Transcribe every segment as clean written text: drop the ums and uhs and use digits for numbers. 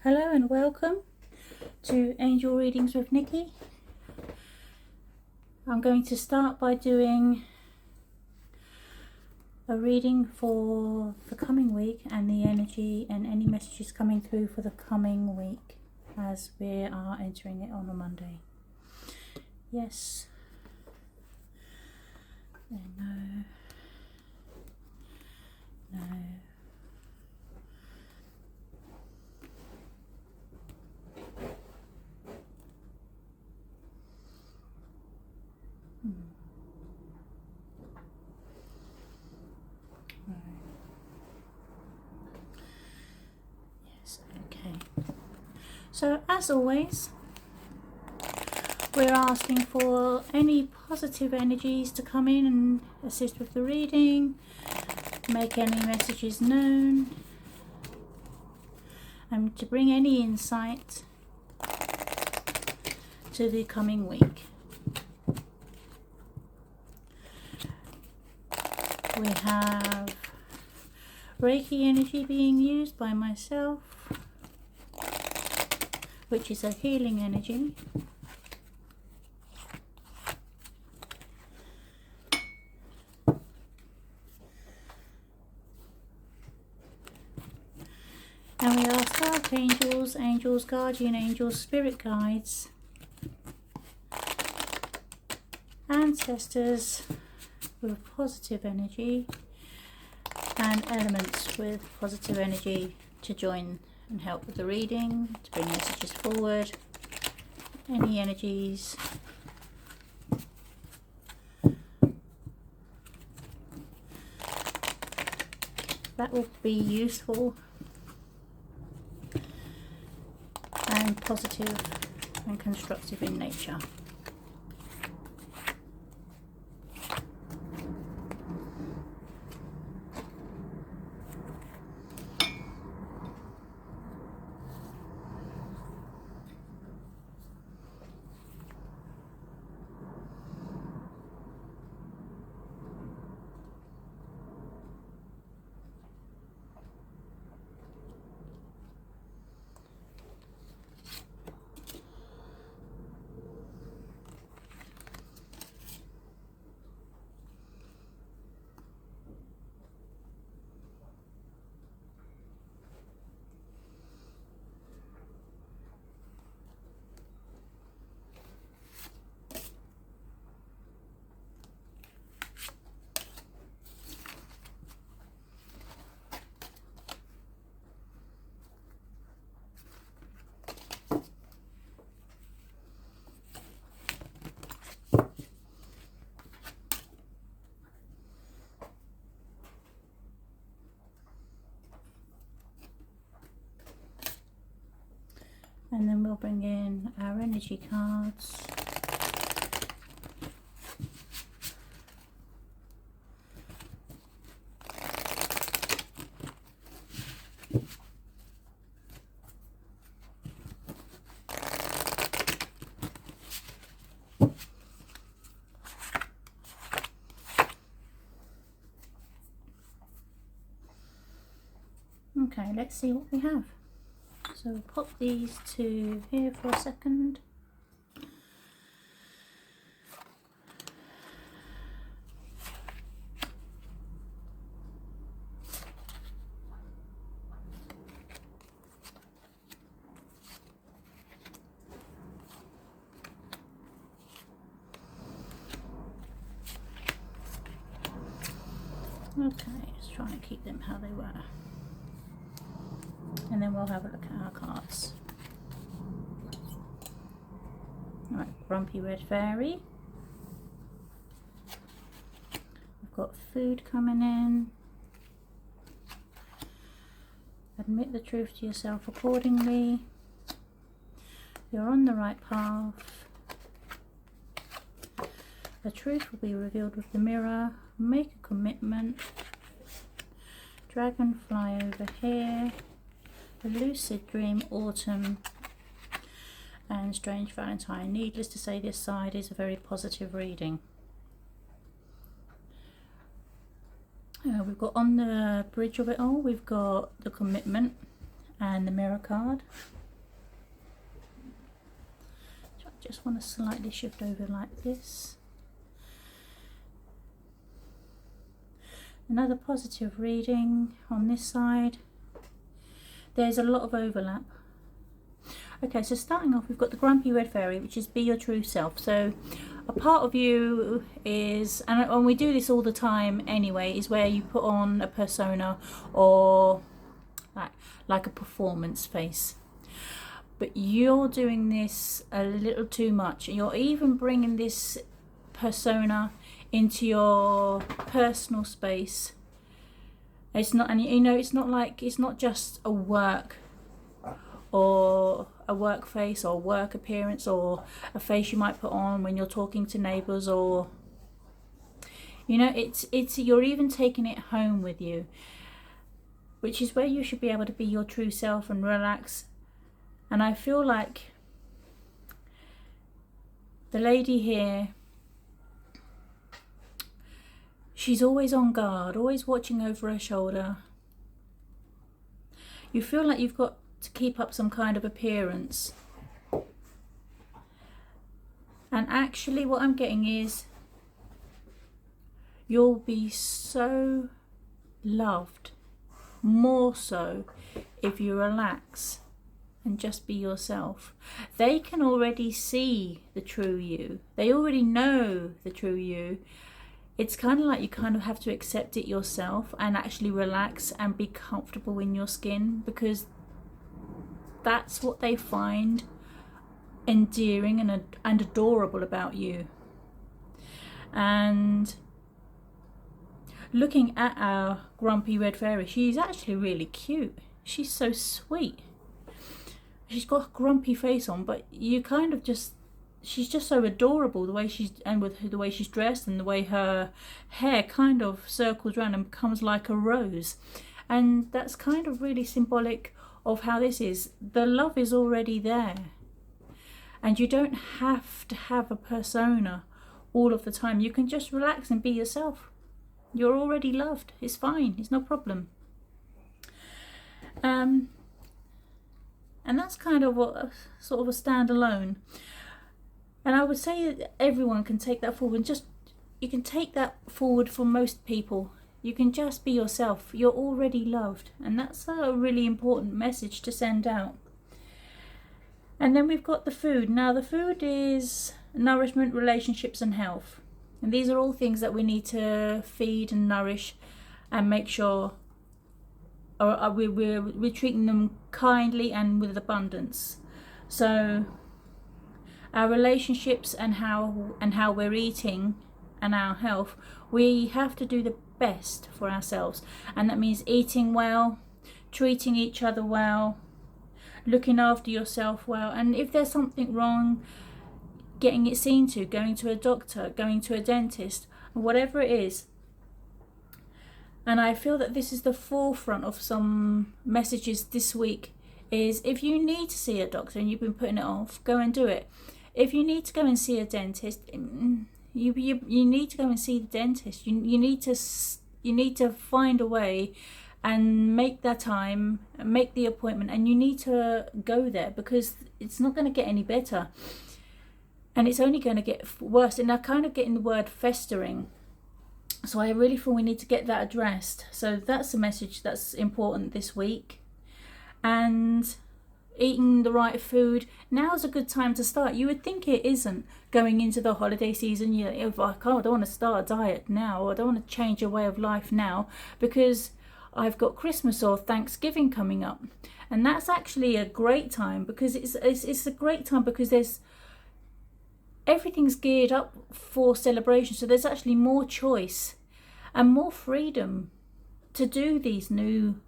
Hello and welcome to Angel Readings with Nikki. I'm going to start by doing a reading for the coming week and the energy and any messages coming through for the coming week as we are entering it on a Monday. Yes. And no. No. Yes, okay. So as always, we're asking for any positive energies to come in and assist with the reading, make any messages known, and to bring any insight to the coming week. We have reiki energy being used by myself, which is a healing energy. And we ask archangels, angels, guardian angels, spirit guides, ancestors with positive energy, and elements with positive energy to join and help with the reading, to bring messages forward. Any energies that will be useful and positive and constructive in nature. And then we'll bring in our energy cards. Okay, let's see what we have. So we'll pop these to here for a second. Okay, just trying to keep them how they were. And then we'll have a look at our cards. Alright, Grumpy Red Fairy. We've got food coming in. Admit the truth to yourself accordingly. You're on the right path. The truth will be revealed with the mirror. Make a commitment. Dragonfly over here. A lucid dream, autumn, and strange Valentine. Needless to say, this side is a very positive reading. We've got on the bridge of it all, we've got the commitment and the mirror card. Just want to slightly shift over like this. Another positive reading on this side. There's a lot of overlap. Okay, so starting off, we've got the grumpy red fairy, which is be your true self. So a part of you is, and we do this all the time anyway, is where you put on a persona or like a performance face. But you're doing this a little too much. You're even bringing this persona into your personal space. It's not, and you know, it's not just a work or a work face or work appearance or a face you might put on when you're talking to neighbours, or you know, it's you're even taking it home with you, which is where you should be able to be your true self and relax. And I feel like the lady here, she's always on guard, always watching over her shoulder. You feel like you've got to keep up some kind of appearance. And actually what I'm getting is you'll be so loved, more so if you relax and just be yourself. They can already see the true you. They already know the true you. It's kind of like you kind of have to accept it yourself and actually relax and be comfortable in your skin, because that's what they find endearing and adorable about you. And looking at our grumpy red fairy, she's actually really cute. She's so sweet. She's got a grumpy face on, but you kind of just, she's just so adorable, the way she's, and with the way she's dressed and the way her hair kind of circles around and becomes like a rose. And that's kind of really symbolic of how this is. The love is already there, and you don't have to have a persona all of the time. You can just relax and be yourself. You're already loved. It's fine. It's no problem. And that's kind of what sort of a standalone. And I would say that everyone can take that forward. Just, you can take that forward for most people. You can just be yourself. You're already loved, and that's a really important message to send out. And then we've got the food. Now the food is nourishment, relationships and health. And these are all things that we need to feed and nourish and make sure we're treating them kindly and with abundance. So our relationships and how we're eating and our health, we have to do the best for ourselves, and that means eating well, treating each other well, looking after yourself well, and if there's something wrong, getting it seen to, going to a doctor, going to a dentist, whatever it is. And I feel that this is the forefront of some messages this week, is if you need to see a doctor and you've been putting it off, go and do it. If you need to go and see a dentist, you need to go and see the dentist. You need to find a way and make that time, make the appointment, and you need to go there, because it's not going to get any better, and it's only going to get worse. And I'm kind of getting the word festering, so I really feel we need to get that addressed. So that's a message that's important this week. And eating the right food, now's a good time to start. You would think it isn't, going into the holiday season. You're like, oh, I don't want to start a diet now, I don't want to change a way of life now, because I've got Christmas or Thanksgiving coming up. And that's actually a great time, because it's a great time, because there's everything's geared up for celebration. So there's actually more choice and more freedom to do these new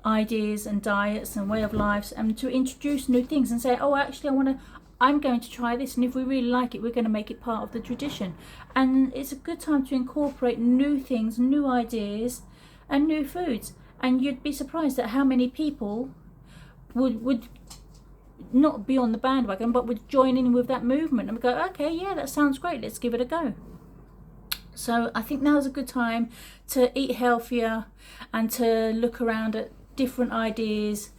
ideas and diets and way of lives, and to introduce new things and say, oh, actually I'm going to try this, and if we really like it, we're going to make it part of the tradition. And it's a good time to incorporate new things, new ideas and new foods. And you'd be surprised at how many people would not be on the bandwagon, but would join in with that movement and go, okay, yeah, that sounds great, let's give it a go. So I think now's a good time to eat healthier and to look around at different ideas.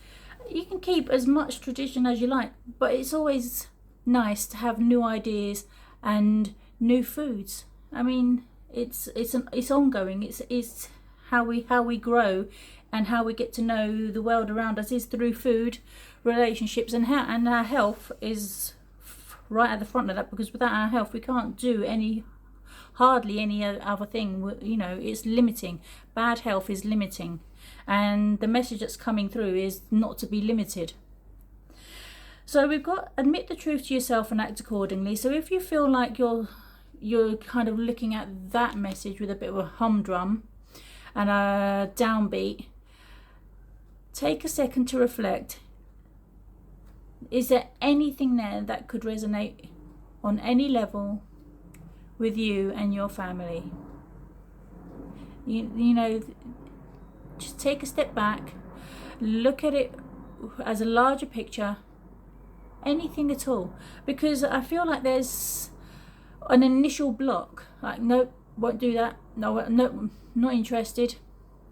You can keep as much tradition as you like, but it's always nice to have new ideas and new foods. I mean, it's ongoing. It's how we grow and how we get to know the world around us is through food, relationships, and our health is right at the front of that, because without our health we can't do hardly any other thing. You know, it's limiting. Bad health is limiting, and the message that's coming through is not to be limited. So we've got admit the truth to yourself and act accordingly. So if you feel like you're kind of looking at that message with a bit of a humdrum and a downbeat, take a second to reflect. Is there anything there that could resonate on any level with you and your family? You know, just take a step back, look at it as a larger picture, anything at all, because I feel like there's an initial block, like nope, won't do that, no, not interested,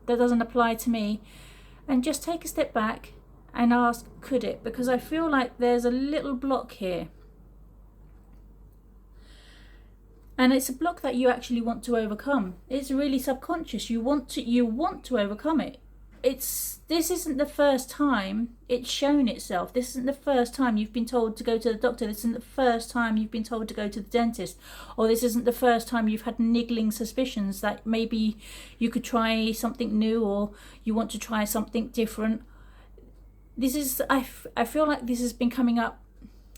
that doesn't apply to me. And just take a step back and ask, could it? Because I feel like there's a little block here, and it's a block that you actually want to overcome. It's really subconscious. You want to overcome it. This isn't the first time it's shown itself. This isn't the first time you've been told to go to the doctor. This isn't the first time you've been told to go to the dentist. Or this isn't the first time you've had niggling suspicions that maybe you could try something new, or you want to try something different. I feel like this has been coming up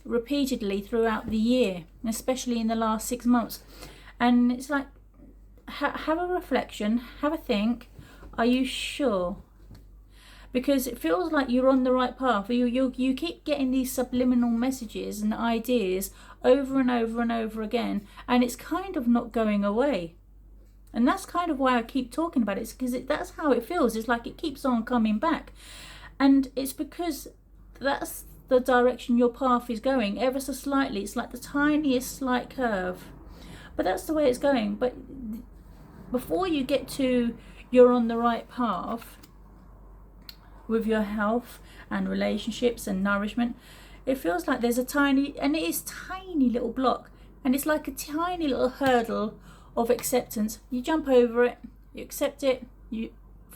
repeatedly throughout the year, especially in the last 6 months. And it's like, have a reflection, have a think. Are you sure? Because it feels like you're on the right path. You keep getting these subliminal messages and ideas over and over and over again, and it's kind of not going away. And that's kind of why I keep talking about it, because that's how it feels. It's like it keeps on coming back. And it's because that's the direction your path is going, ever so slightly. It's like the tiniest slight curve. But that's the way it's going. But before you get to you're on the right path with your health and relationships and nourishment, it feels like there's a tiny little block, and it's like a tiny little hurdle of acceptance. You jump over it, you accept it, you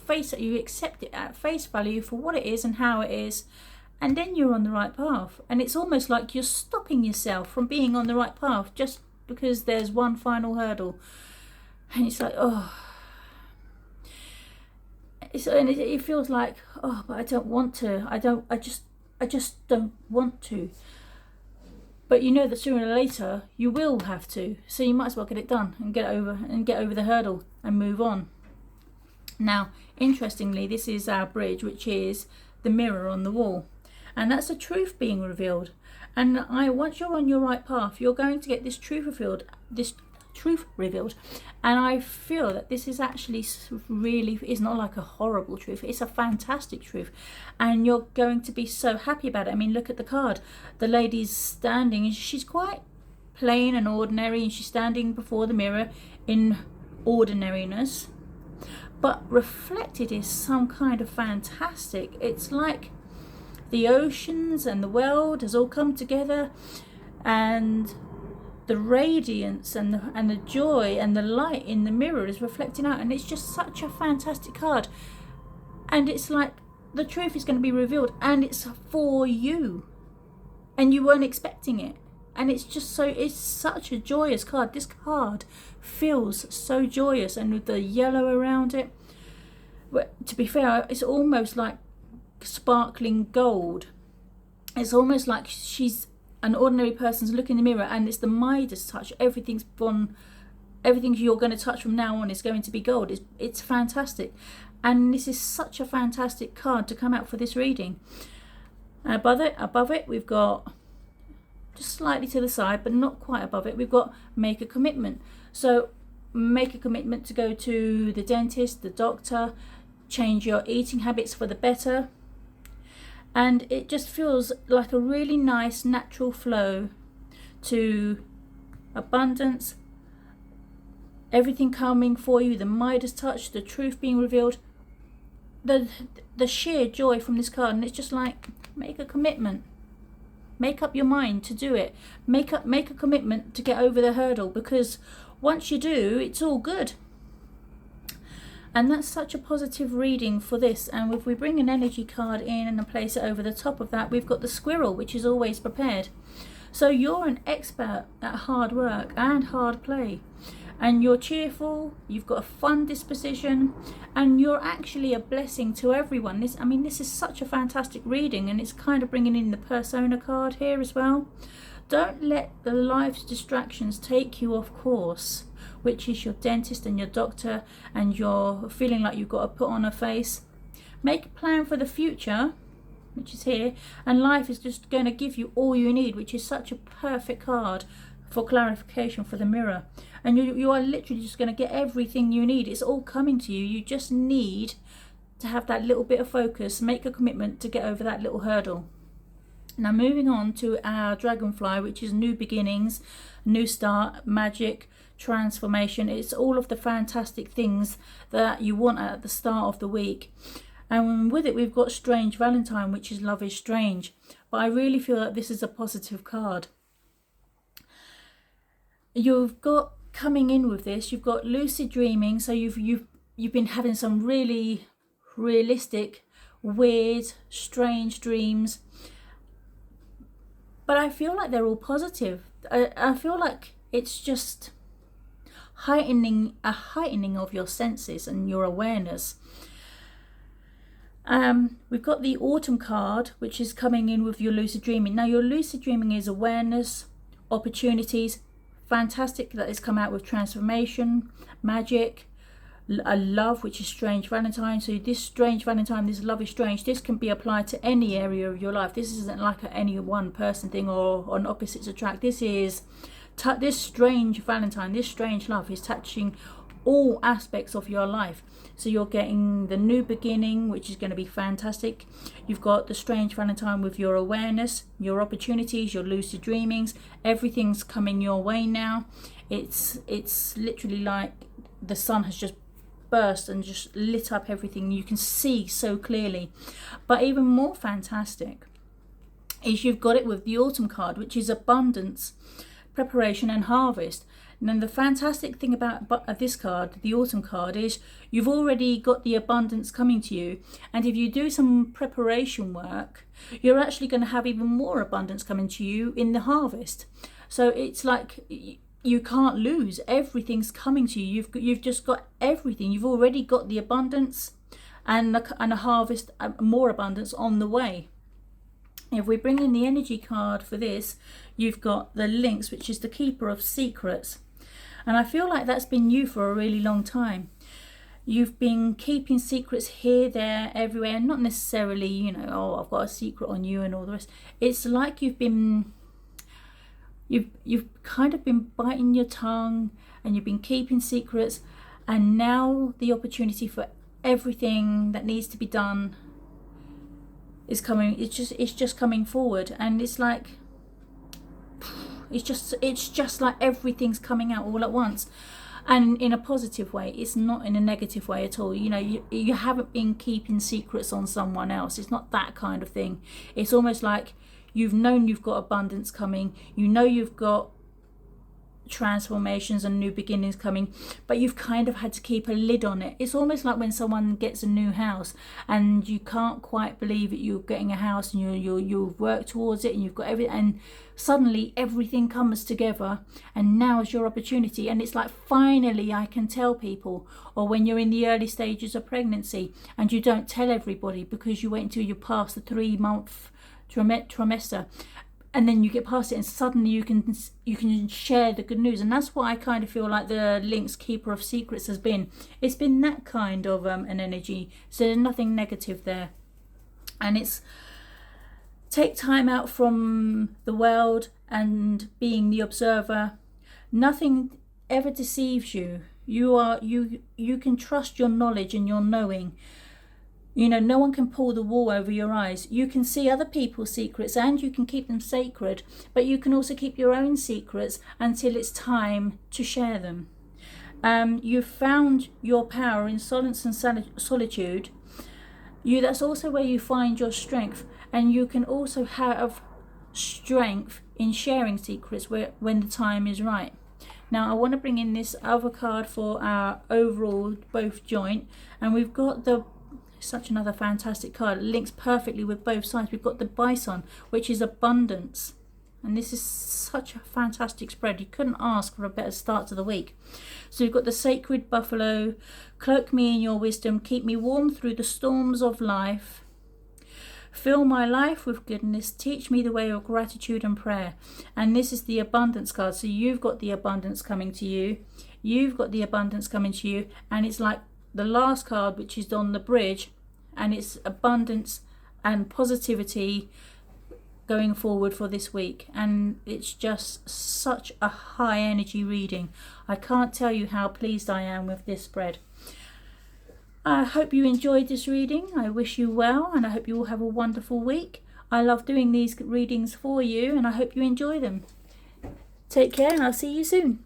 accept it at face value for what it is and how it is, and then you're on the right path. And it's almost like you're stopping yourself from being on the right path just because there's one final hurdle. And it's like, oh, and it feels like, oh, but I don't want to. I just don't want to. But you know that sooner or later you will have to. So you might as well get it done and get over the hurdle and move on. Now, interestingly, this is our bridge, which is the mirror on the wall, and that's the truth being revealed. And once you're on your right path, you're going to get this truth revealed. And I feel that this is actually really, it's not like a horrible truth, it's a fantastic truth, and you're going to be so happy about it. I mean, look at the card. The lady's standing, and she's quite plain and ordinary, and she's standing before the mirror in ordinariness, but reflected is some kind of fantastic. It's like the oceans and the world has all come together, and the radiance and the joy and the light in the mirror is reflecting out, and it's just such a fantastic card. And it's like the truth is going to be revealed, and it's for you, and you weren't expecting it. And it's such a joyous card. This card feels so joyous, and with the yellow around it, to be fair, it's almost like sparkling gold. It's almost like an ordinary person's looking in the mirror, and it's the Midas touch. Everything you're going to touch from now on is going to be gold. It's fantastic, and this is such a fantastic card to come out for this reading. Above it, we've got, just slightly to the side, but not quite above it, we've got make a commitment. So make a commitment to go to the dentist, the doctor, change your eating habits for the better. And it just feels like a really nice natural flow to abundance, everything coming for you, the Midas touch, the truth being revealed, the sheer joy from this card. And it's just like, make a commitment. Make up your mind to do it. Make a commitment to get over the hurdle, because once you do, it's all good. And that's such a positive reading for this. And if we bring an energy card in and place it over the top of that, we've got the squirrel, which is always prepared. So you're an expert at hard work and hard play. And you're cheerful, you've got a fun disposition, and you're actually a blessing to everyone. This is such a fantastic reading, and it's kind of bringing in the persona card here as well. Don't let the life's distractions take you off course, which is your dentist and your doctor, and you're feeling like you've got to put on a face. Make a plan for the future, which is here, and life is just going to give you all you need, which is such a perfect card for clarification for the mirror. And you are literally just going to get everything you need. It's all coming to you. You just need to have that little bit of focus, make a commitment to get over that little hurdle. Now moving on to our dragonfly, which is new beginnings, new start, magic, transformation. It's all of the fantastic things that you want at the start of the week. And with it, we've got Strange Valentine, which is love is strange. But I really feel that this is a positive card. You've got coming in with this, you've got lucid dreaming. So you've been having some really realistic, weird, strange dreams. But I feel like they're all positive. I feel like it's just heightening of your senses and your awareness. We've got the autumn card, which is coming in with your lucid dreaming. Now your lucid dreaming is awareness, opportunities. Fantastic that it's come out with transformation, magic, a love, which is Strange Valentine. So this Strange Valentine, this love is strange, this can be applied to any area of your life. This isn't like any one person thing or an opposites attract. This is this Strange Valentine, this strange love is touching all aspects of your life. So you're getting the new beginning, which is going to be fantastic. You've got the Strange Valentine with your awareness, your opportunities, your lucid dreamings. Everything's coming your way now. It's literally like the sun has just burst and just lit up everything. You can see so clearly. But even more fantastic is you've got it with the autumn card, which is abundance, preparation and harvest. And then the fantastic thing about this card, the autumn card, is you've already got the abundance coming to you. And if you do some preparation work, you're actually going to have even more abundance coming to you in the harvest. So it's like you can't lose. Everything's coming to you. You've just got everything. You've already got the abundance and a harvest, more abundance on the way. If we bring in the energy card for this, you've got the Lynx, which is the keeper of secrets. And I feel like that's been you for a really long time. You've been keeping secrets here, there, everywhere. Not necessarily, oh, I've got a secret on you and all the rest. It's like you've kind of been biting your tongue and you've been keeping secrets. And now the opportunity for everything that needs to be done is coming. It's just coming forward, and it's like it's just like everything's coming out all at once, and in a positive way. It's not in a negative way at all. You haven't been keeping secrets on someone else. It's not that kind of thing. It's almost like you've known you've got abundance coming. You've got transformations and new beginnings coming, but you've kind of had to keep a lid on it. It's almost like when someone gets a new house and you can't quite believe that you're getting a house, and you've worked towards it and you've got everything, and suddenly everything comes together, and now is your opportunity. And it's like, finally I can tell people. Or when you're in the early stages of pregnancy and you don't tell everybody because you wait until you pass the 3-month trimester, and then you get past it and suddenly you can share the good news. And that's what I kind of feel like the Lynx, keeper of secrets, has been. It's been that kind of an energy. So there's nothing negative there. And it's take time out from the world and being the observer. Nothing ever deceives you. You can trust your knowledge and your knowing. No one can pull the wool over your eyes. You can see other people's secrets and you can keep them sacred, but you can also keep your own secrets until it's time to share them. You've found your power in silence and solitude. That's also where you find your strength, and you can also have strength in sharing secrets when the time is right. Now I want to bring in this other card for our overall both joint, and we've got such another fantastic card. It links perfectly with both sides. We've got the bison, which is abundance, and this is such a fantastic spread. You couldn't ask for a better start to the week. So we've got the sacred buffalo, cloak me in your wisdom, keep me warm through the storms of life, fill my life with goodness, teach me the way of gratitude and prayer. And this is the abundance card. So you've got the abundance coming to you, you've got the abundance coming to you, and it's like the last card, which is on the bridge, and it's abundance and positivity going forward for this week. And it's just such a high energy reading. I can't tell you how pleased I am with this spread. I hope you enjoyed this reading. I wish you well, and I hope you all have a wonderful week. I love doing these readings for you, and I hope you enjoy them. Take care, and I'll see you soon.